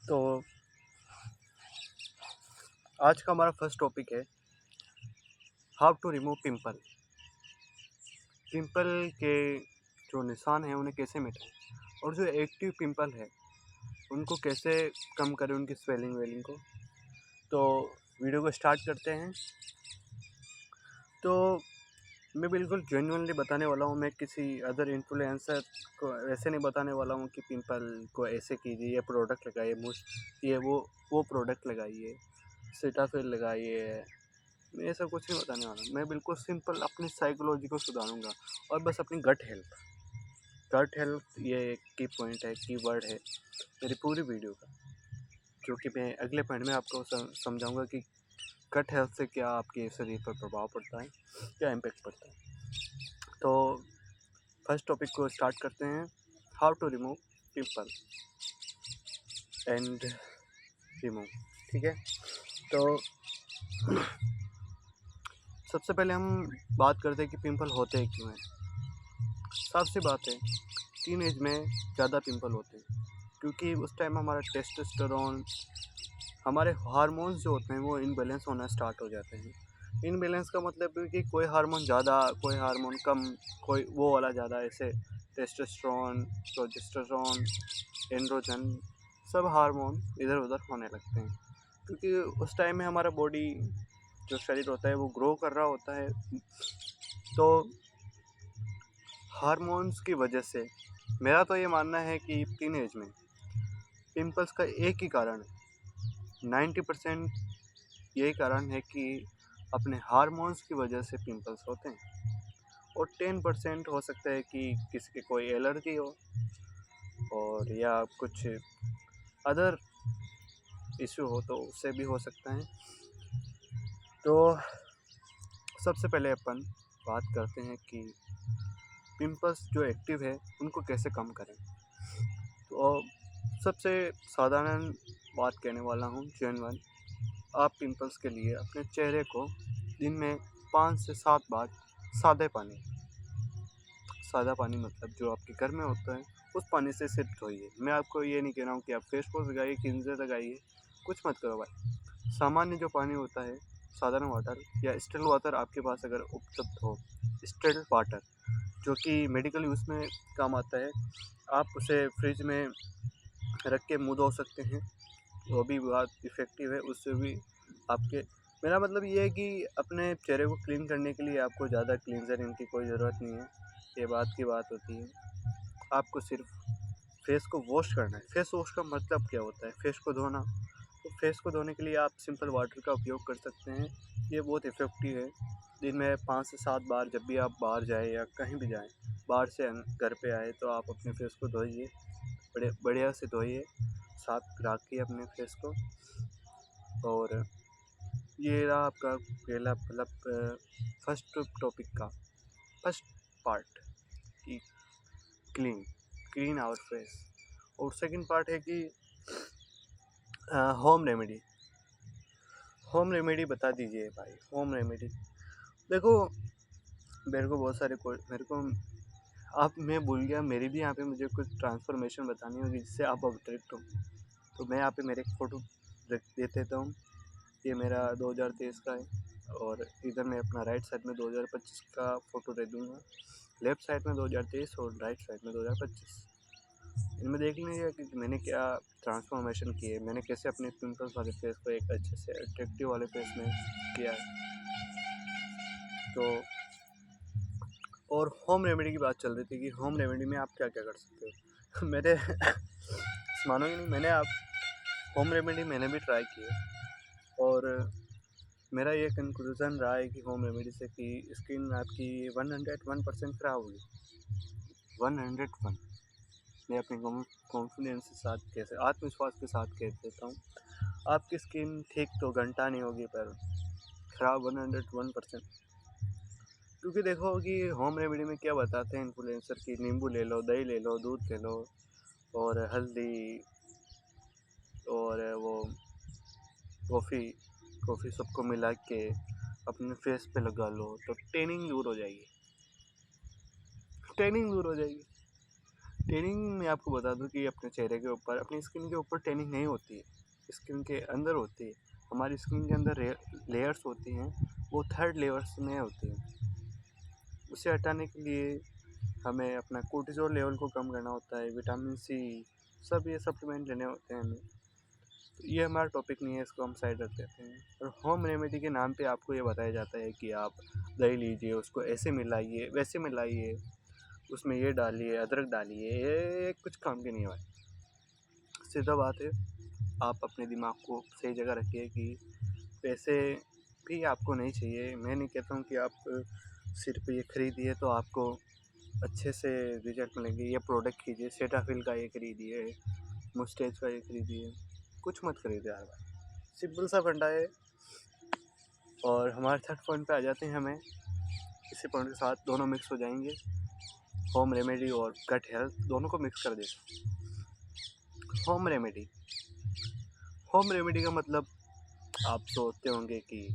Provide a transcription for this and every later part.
तो आज का हमारा फर्स्ट टॉपिक है how to remove pimple. Pimple के जो निशान हैं उन्हें कैसे मिटाएं और जो एक्टिव पिंपल है उनको कैसे कम करें, उनकी स्वेलिंग वेलिंग को। तो वीडियो को स्टार्ट करते हैं। तो मैं बिल्कुल जेन्युइनली बताने वाला हूँ, मैं किसी अदर इन्फ्लुएंसर को ऐसे नहीं बताने वाला हूँ कि पिंपल को ऐसे कीजिए, ये प्रोडक्ट लगाइए, ये वो प्रोडक्ट लगाइए, सीटाफिल लगाइए। मैं ऐसा कुछ नहीं बताने वाला। मैं बिल्कुल सिंपल अपनी साइकोलॉजी को सुधारूंगा और बस अपनी गट हेल्थ ये एक की पॉइंट है, की वर्ड है मेरी पूरी वीडियो का, जो कि मैं अगले पॉइंट में आपको समझाऊंगा कि गट हेल्थ से क्या आपके शरीर पर प्रभाव पड़ता है, क्या इम्पेक्ट पड़ता है। तो फर्स्ट टॉपिक को स्टार्ट करते हैं, how to remove pimple and remove. ठीक है, तो सबसे पहले हम बात करते हैं कि पिंपल होते हैं क्यों हैं। साफ सी बात है, टीन एज में ज़्यादा पिंपल होते हैं क्योंकि उस टाइम हमारा टेस्टोस्टेरोन, हमारे हार्मोन्स जो होते हैं वो इनबैलेंस होना स्टार्ट हो जाते हैं। इनबैलेंस का मतलब है कि कोई हार्मोन ज़्यादा, कोई हार्मोन कम, कोई वो वाला ज़्यादा, ऐसे टेस्टोस्टेरोन, प्रोजेस्टेरोन, एंड्रोजन, सब हार्मोन इधर उधर होने लगते हैं क्योंकि उस टाइम में हमारा बॉडी, जो शरीर होता है वो ग्रो कर रहा होता है। तो हार्मोन्स की वजह से मेरा तो ये मानना है कि टीनेज में पिंपल्स का एक ही कारण है, 90% यही कारण है कि अपने हार्मोन्स की वजह से पिंपल्स होते हैं, और 10% हो सकता है कि किसी के कोई एलर्जी हो और या कुछ अदर इशू हो, तो उससे भी हो सकता है। तो सबसे पहले अपन बात करते हैं कि पिंपल्स जो एक्टिव है उनको कैसे कम करें। तो सबसे साधारण बात कहने वाला हूँ, जेन्युइन। आप पिंपल्स के लिए अपने चेहरे को दिन में 5 से 7 बार सादा पानी मतलब जो आपके घर में होता है उस पानी से सिर्फ धोइए। मैं आपको ये नहीं कह रहा हूँ कि आप फेस वॉश लगाइए, क्लींजर लगाइए, कुछ मत करो भाई। सामान्य जो पानी होता है, साधारण वाटर या स्टिल वाटर आपके पास अगर उपलब्ध हो, स्टिल वाटर जो कि मेडिकल यूज़ में काम आता है, आप उसे फ्रिज में रख के मुँह धो सकते हैं, वो भी बहुत इफ़ेक्टिव है। उससे भी आपके, मेरा मतलब ये है कि अपने चेहरे को क्लीन करने के लिए आपको ज़्यादा क्लींजर इनकी कोई ज़रूरत नहीं है, ये बात की बात होती है। आपको सिर्फ फेस को वॉश करना है। फेस वॉश का मतलब क्या होता है? फेस को धोना। तो फेस को धोने के लिए आप सिंपल वाटर का उपयोग कर सकते हैं, ये बहुत इफ़ेक्टिव है। दिन में 5 से 7 बार, जब भी आप बाहर जाएँ या कहीं भी जाएँ, बाहर से घर पे आए तो आप अपने फेस को धोइए, बढ़िया से धोइए, साफ रखिए अपने फेस को। और ये रहा आपका पहला मतलब फर्स्ट टॉपिक का फर्स्ट पार्ट कि क्लीन क्लीन आवर फेस। और सेकंड पार्ट है कि होम रेमेडी बता दीजिए भाई। होम रेमेडी देखो, मेरे को बहुत सारे मेरे को आप, मैं भूल गया, मेरी भी यहाँ पे मुझे कुछ ट्रांसफॉर्मेशन बतानी होगी जिससे आप अट्रैक्ट हो। तो मैं यहाँ पे मेरे एक फ़ोटो दे देता हूँ। ये मेरा 2023 का है और इधर मैं अपना राइट साइड में 2025 का फ़ोटो दे दूँगा। लेफ़्ट साइड में 2023 और राइट साइड में 2025। इनमें देख लीजिए कि मैंने क्या ट्रांसफॉर्मेशन की है, मैंने कैसे अपने पिंपल्स वाले फेस को एक अच्छे से अट्रैक्टिव वाले फेस में किया है। तो और होम रेमेडी की बात चल रही थी कि होम रेमेडी में आप क्या क्या कर सकते हो। मेरे मानोगे नहीं, मैंने आप होम रेमेडी मैंने भी ट्राई की है और मेरा ये कंक्लूज़न रहा है कि होम रेमेडी से कि स्किन आपकी 101% ख़राब होगी। 101। मैं अपने कॉन्फिडेंस के साथ कैसे आत्मविश्वास के साथ कह देता हूँ, आपकी स्किन ठीक तो घंटा नहीं होगी पर ख़राब 101%। क्योंकि देखो कि होम रेमेडी में क्या बताते हैं इन्फ्लुएंसर की, नींबू ले लो, दही ले लो, दूध ले लो और हल्दी और वो कॉफ़ी सबको मिला के अपने फेस पे लगा लो तो टैनिंग दूर हो जाएगी। टैनिंग मैं आपको बता दूं कि अपने चेहरे के ऊपर, अपनी स्किन के ऊपर टैनिंग नहीं होती है, स्किन के अंदर होती है। हमारी स्किन के अंदर लेयर्स होती हैं, वो थर्ड लेयर्स में होती हैं। उसे हटाने के लिए हमें अपना कोर्टिसोल लेवल को कम करना होता है, विटामिन सी, सब ये सप्लीमेंट लेने होते हैं हमें। तो ये हमारा टॉपिक नहीं है, इसको हम साइड रख देते हैं। और होम रेमेडी के नाम पे आपको ये बताया जाता है कि आप दही लीजिए, उसको ऐसे मिलाइए, वैसे मिलाइए, उसमें ये डालिए, अदरक डालिए, ये कुछ काम के नहीं है भाई। सीधा बात है, आप अपने दिमाग को सही जगह रखिए कि पैसे भी आपको नहीं चाहिए। मैं नहीं कहता हूँ कि आप सिर्फ ये खरीदिए तो आपको अच्छे से रिजल्ट मिलेंगे। ये प्रोडक्ट कीजिए, सेटाफिल का ये खरीदिए, मुस्टेज का ये खरीदिए, कुछ मत खरीदिए यार भाई। सिंपल सा फंडा है। और हमारे थर्ड पॉइंट पे आ जाते हैं। हमें इसी पॉइंट के साथ दोनों मिक्स हो जाएंगे, होम रेमेडी और गट हेल्थ दोनों को मिक्स कर देते हैं। होम रेमेडी, होम रेमेडी का मतलब आप सोचते होंगे कि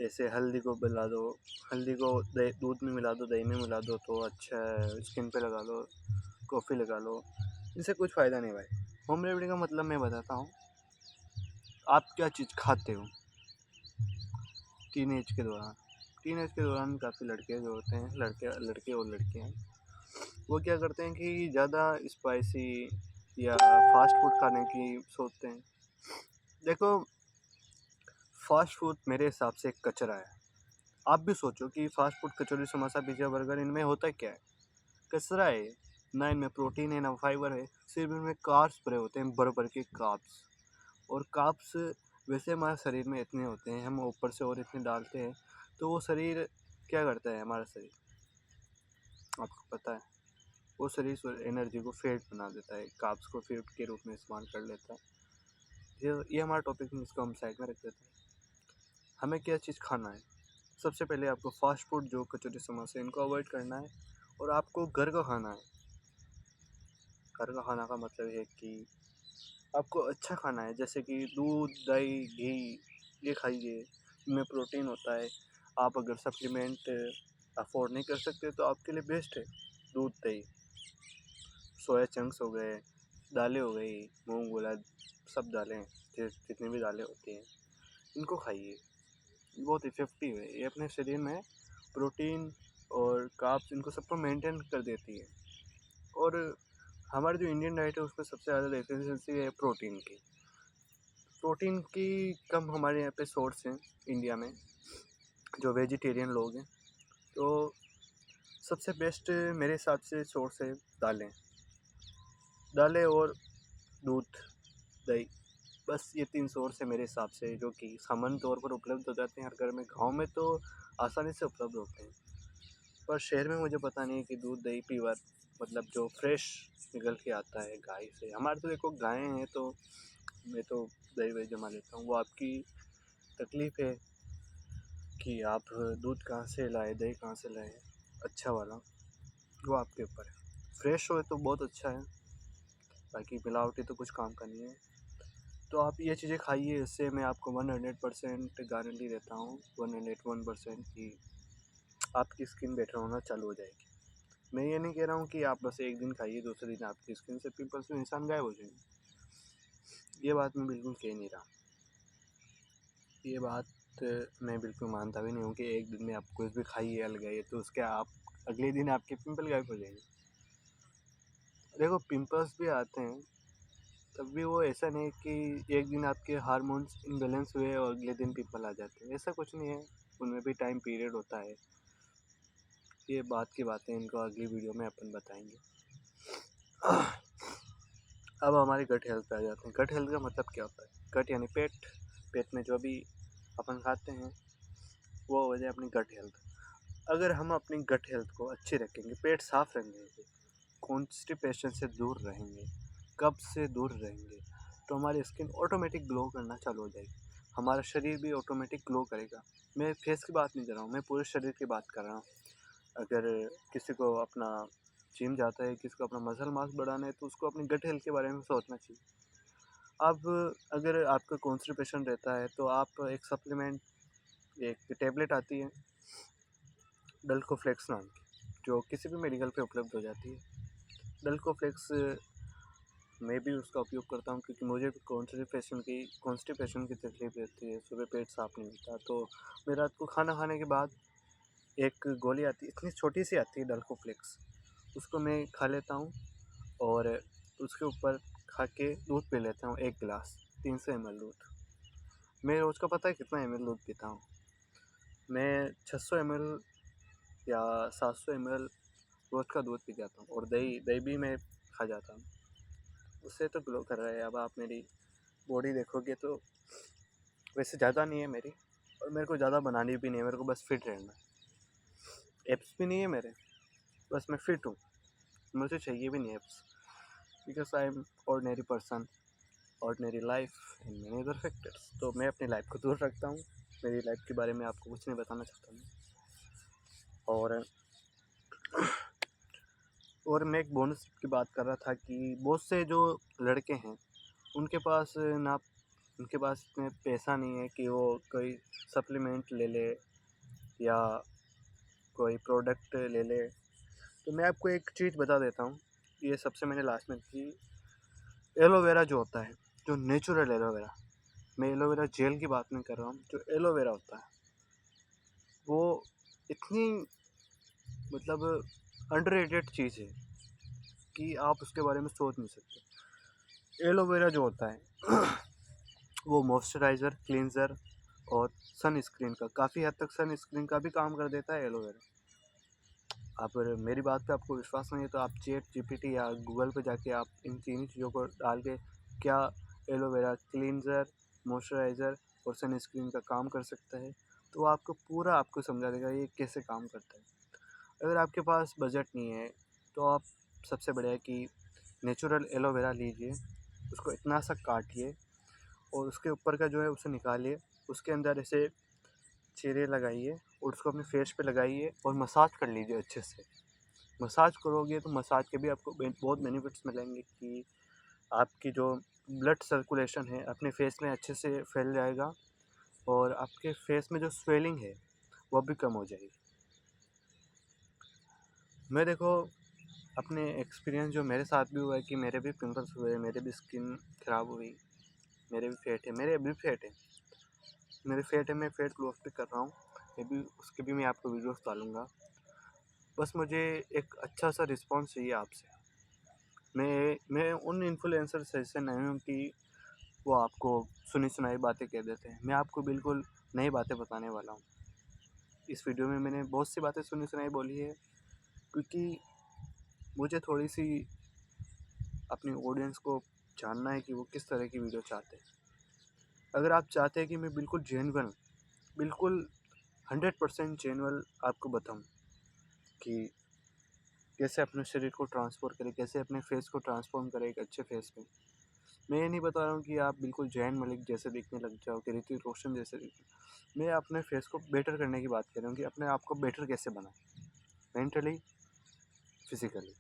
जैसे हल्दी को मिला दो, हल्दी को दूध में मिला दो, दही में मिला दो तो अच्छा है, स्किन पे लगा लो, कॉफ़ी लगा लो, इससे कुछ फ़ायदा नहीं भाई। होम रेमेडी का मतलब मैं बताता हूँ, आप क्या चीज़ खाते हो टीनेज के दौरान। टीनेज के दौरान काफ़ी लड़के जो होते हैं, लड़के और लड़कियाँ, वो क्या करते हैं कि ज़्यादा स्पाइसी या फास्ट फूड खाने की सोचते हैं। देखो, फास्ट फूड मेरे हिसाब से एक कचरा है। आप भी सोचो कि फास्ट फूड, कचौरी, समोसा, पिज़्ज़ा, बर्गर, इनमें होता क्या है? कचरा है। ना इनमें प्रोटीन है, ना फाइबर है, सिर्फ इनमें कार्ब्स भरे होते हैं, भर भर के कार्ब्स। और कार्ब्स वैसे हमारे शरीर में इतने होते हैं, हम ऊपर से और इतने डालते हैं, तो वो शरीर क्या करता है, हमारा शरीर आपको पता है, वो शरीर एनर्जी को फैट बना देता है, कार्ब्स को फैट के रूप में इस्तेमाल कर लेता है। ये हमारा टॉपिक है, इसको हम साइड में रख देते हैं। हमें क्या चीज़ खाना है? सबसे पहले आपको फास्ट फूड, जो कचौरी, समोसे, इनको अवॉइड करना है और आपको घर का खाना है। घर का खाना का मतलब है कि आपको अच्छा खाना है, जैसे कि दूध, दही, घी, ये खाइए, इनमें प्रोटीन होता है। आप अगर सप्लीमेंट अफोर्ड नहीं कर सकते तो आपके लिए बेस्ट है दूध, दही, सोया चंक्स हो गए, दालें हो गई, मूंग उड़द, सब दालें, जितनी भी दालें होती हैं, इनको खाइए। बहुत इफ़ेक्टिव है, ये अपने शरीर में प्रोटीन और कार्ब्स, इनको सबको मेंटेन कर देती है। और हमारी जो इंडियन डाइट है उसमें सबसे ज़्यादा डेफिशिएंसी है प्रोटीन की। प्रोटीन की कम हमारे यहाँ पे सोर्स हैं इंडिया में, जो वेजिटेरियन लोग हैं। तो सबसे बेस्ट मेरे हिसाब से सोर्स है दालें, दालें और दूध, दही, बस ये 3 सोर्स है मेरे हिसाब से, जो कि सामान्य तौर पर उपलब्ध हो जाते हैं हर घर में। गाँव में तो आसानी से उपलब्ध होते हैं, पर शहर में मुझे पता नहीं है कि दूध, दही, प्योर, मतलब जो फ्रेश निकल के आता है गाय से। हमारे तो देखो गायें हैं, तो मैं तो दही वही जमा लेता हूँ। वो आपकी तकलीफ़ है कि आप दूध कहाँ से लाए, दही कहाँ से लाए, अच्छा वाला, वो आपके ऊपर है। फ्रेश हो तो बहुत अच्छा है, बाकी मिलावटी तो कुछ काम का नहीं है। तो आप ये चीज़ें खाइए, इससे मैं आपको 100% गारंटी देता हूँ, 101% की आपकी स्किन बेटर होना चालू हो जाएगी। मैं ये नहीं कह रहा हूँ कि आप बस एक दिन खाइए, दूसरे दिन आपकी स्किन से पिंपल्स, निशान गायब हो जाएंगे। ये बात मैं बिल्कुल कह नहीं रहा। ये बात मैं बिल्कुल मानता भी नहीं हूँ कि एक दिन में आप कुछ भी खाइए, लगाइए तो उसके आप अगले दिन आपके पिंपल गायब हो जाएंगे। देखो, पिंपल्स भी आते हैं, तब भी वो ऐसा नहीं कि एक दिन आपके हार्मोन्स इम्बैलेंस हुए और अगले दिन पिंपल आ जाते हैं, ऐसा कुछ नहीं है। उनमें भी टाइम पीरियड होता है। ये बात की बातें इनको अगली वीडियो में अपन बताएंगे। अब हमारी गट हेल्थ पे आ जाते हैं। गट हेल्थ का मतलब क्या होता है? गट यानी पेट, पेट में जो भी अपन खाते हैं वो हो जाए अपनी गट हेल्थ। अगर हम अपनी गट हेल्थ को अच्छी रखेंगे, पेट साफ रखेंगे, कॉन्स्टिपेशन से दूर रहेंगे, कब्ज से दूर रहेंगे, तो हमारी स्किन ऑटोमेटिक ग्लो करना चालू हो जाएगी, हमारा शरीर भी ऑटोमेटिक ग्लो करेगा। मैं फेस की बात नहीं कर रहा हूँ, मैं पूरे शरीर की बात कर रहा हूँ। अगर किसी को अपना जिम जाता है, किसी को अपना मसल मास बढ़ाना है, तो उसको अपनी गट हेल्थ के बारे में सोचना चाहिए। अब अगर आपका कॉन्स्टिपेशन रहता है तो आप एक सप्लीमेंट, एक टैबलेट आती है डल्कोफ्लेक्स नाम की, जो किसी भी मेडिकल पे उपलब्ध हो जाती है। डल्कोफ्लेक्स मैं भी उसका उपयोग करता हूँ क्योंकि मुझे भी कॉन्स्टिपेशन की तकलीफ रहती है, सुबह पेट साफ नहीं होता। तो मैं रात को खाना खाने के बाद एक गोली आती है, इतनी छोटी सी आती है डल्कोफ्लेक्स, उसको मैं खा लेता हूँ और उसके ऊपर खा के दूध पी लेता हूँ 1 गिलास, 300 ml दूध। मैं रोज़ का पता है कितना ml दूध पीता हूँ? मैं 600 ml या 700 ml रोज़ का दूध पी जाता हूँ और दही दही भी मैं खा जाता हूँ। उससे तो ग्लो कर रहा है। अब आप मेरी बॉडी देखोगे तो वैसे ज़्यादा नहीं है मेरी, और मेरे को ज़्यादा बनानी भी नहीं है, मेरे को बस फिट रहना है। एब्स भी नहीं है मेरे, बस मैं फिट हूँ, मुझे चाहिए भी नहीं abs, because I am ordinary person, ordinary life and many other factors. तो मैं अपनी लाइफ को दूर रखता हूँ, मेरी लाइफ के बारे में आपको कुछ नहीं बताना चाहता हूँ। और मैं एक बोनस की बात कर रहा था कि बहुत से जो लड़के हैं उनके पास इतने पैसा नहीं है कि वो कोई सप्लीमेंट ले ले या कोई प्रोडक्ट ले ले। तो मैं आपको एक चीज़ बता देता हूँ, ये सबसे मैंने लास्ट में की, एलोवेरा जो होता है, जो नेचुरल एलोवेरा, मैं एलोवेरा जेल की बात नहीं कर रहा हूँ, जो एलोवेरा होता है वो इतनी मतलब अंडररेटेड चीज़ है कि आप उसके बारे में सोच नहीं सकते। एलोवेरा जो होता है वो मॉइस्चराइज़र, क्लींजर और सन स्क्रीन का, काफ़ी हद तक सन स्क्रीन का भी काम कर देता है एलोवेरा। आप मेरी बात पे आपको विश्वास नहीं है तो आप चैट जीपीटी या गूगल पे जाके आप इन तीन चीज़ों को डाल के क्या एलोवेरा क्लींजर, मॉइस्चराइज़र और सन स्क्रीन का काम कर सकता है, तो आपको पूरा आपको समझा देगा ये कैसे काम करता है। अगर आपके पास बजट नहीं है तो आप सबसे बढ़िया है कि नेचुरल एलोवेरा लीजिए, उसको इतना सा काटिए और उसके ऊपर का जो है उसे निकालिए, उसके अंदर ऐसे चीरे लगाइए और उसको अपने फेस पे लगाइए और मसाज कर लीजिए अच्छे से। मसाज करोगे तो मसाज के भी आपको बहुत बेनिफिट्स मिलेंगे कि आपकी जो ब्लड सर्कुलेशन है अपने फेस में अच्छे से फैल जाएगा और आपके फेस में जो स्वेलिंग है वो भी कम हो जाएगी। मैं देखो अपने एक्सपीरियंस जो मेरे साथ भी हुआ है कि मेरे भी पिंपल्स हुए, मेरे भी स्किन ख़राब हुई, मेरे भी फेट है, मेरे अभी भी फेट है, मैं फेट लॉस भी कर रहा हूँ, ये भी उसके भी मैं आपको वीडियोस डालूँगा। बस मुझे एक अच्छा सा रिस्पॉन्स चाहिए आपसे। मैं उन इन्फ्लुएंसर से नहीं हूँ कि वो आपको सुनी सुनाई बातें कह देते हैं, मैं आपको बिल्कुल नई बातें बताने वाला हूँ। इस वीडियो में मैंने बहुत सी बातें सुनी सुनाई बोली है क्योंकि मुझे थोड़ी सी अपनी ऑडियंस को जानना है कि वो किस तरह की वीडियो चाहते हैं। अगर आप चाहते हैं कि मैं बिल्कुल जेन्युइन, बिल्कुल 100% जेन्युइन आपको बताऊं कि कैसे अपने शरीर को ट्रांसफॉर्म करें, कैसे अपने फेस को ट्रांसफॉर्म करें एक अच्छे फेस में। मैं ये नहीं बता रहा हूँ कि आप बिल्कुल जैन मलिक जैसे दिखने लग जाओ, कि ऋतिक रोशन जैसे दिखने। मैं अपने फेस को बेटर करने की बात कर रहा हूँ कि अपने आप को बेटर कैसे बनाएं, मेंटली, फिजिकली,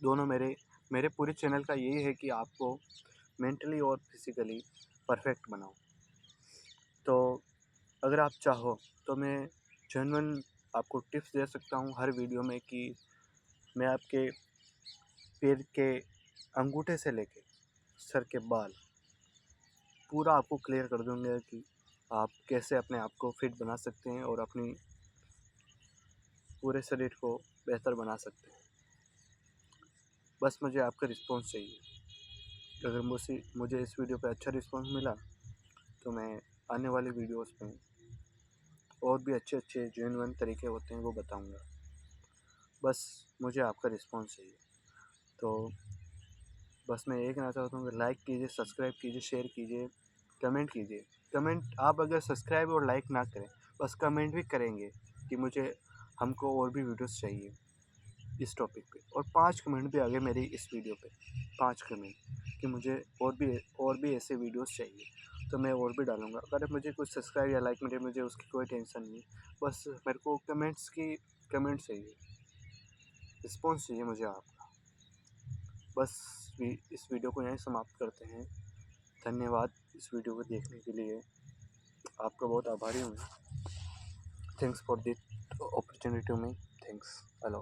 दोनों। मेरे पूरे चैनल का यही है कि आपको मेंटली और फिजिकली परफेक्ट बनाओ। तो अगर आप चाहो तो मैं जेन्युइन आपको टिप्स दे सकता हूँ हर वीडियो में कि मैं आपके पैर के अंगूठे से लेके सर के बाल पूरा आपको क्लियर कर दूँगा कि आप कैसे अपने आप को फिट बना सकते हैं और अपनी पूरे शरीर को बेहतर बना सकते हैं। बस मुझे आपका रिस्पॉन्स चाहिए। अगर मुझे इस वीडियो पे अच्छा रिस्पॉन्स मिला तो मैं आने वाली वीडियोस में और भी अच्छे अच्छे जेन्युइन तरीके होते हैं वो बताऊंगा। बस मुझे आपका रिस्पॉन्स चाहिए। तो बस मैं ये कहना चाहता हूँ कि लाइक कीजिए, सब्सक्राइब कीजिए, शेयर कीजिए, कमेंट कीजिए। कमेंट आप अगर सब्सक्राइब और लाइक ना करें, बस कमेंट भी करेंगे कि मुझे हमको और भी वीडियोस चाहिए इस टॉपिक पे, और 5 कमेंट भी आगे मेरी इस वीडियो पे, 5 कमेंट कि मुझे और भी ऐसे वीडियोस चाहिए तो मैं और भी डालूँगा। अगर मुझे कुछ सब्सक्राइब या लाइक मिले मुझे उसकी कोई टेंशन नहीं, बस मेरे को कमेंट चाहिए, रिस्पॉन्स चाहिए मुझे आपका। बस इस वीडियो को यहीं समाप्त करते हैं। धन्यवाद इस वीडियो को देखने के लिए, आपका बहुत आभारी हूँ। Thanks for this opportunity me, thanks a lot.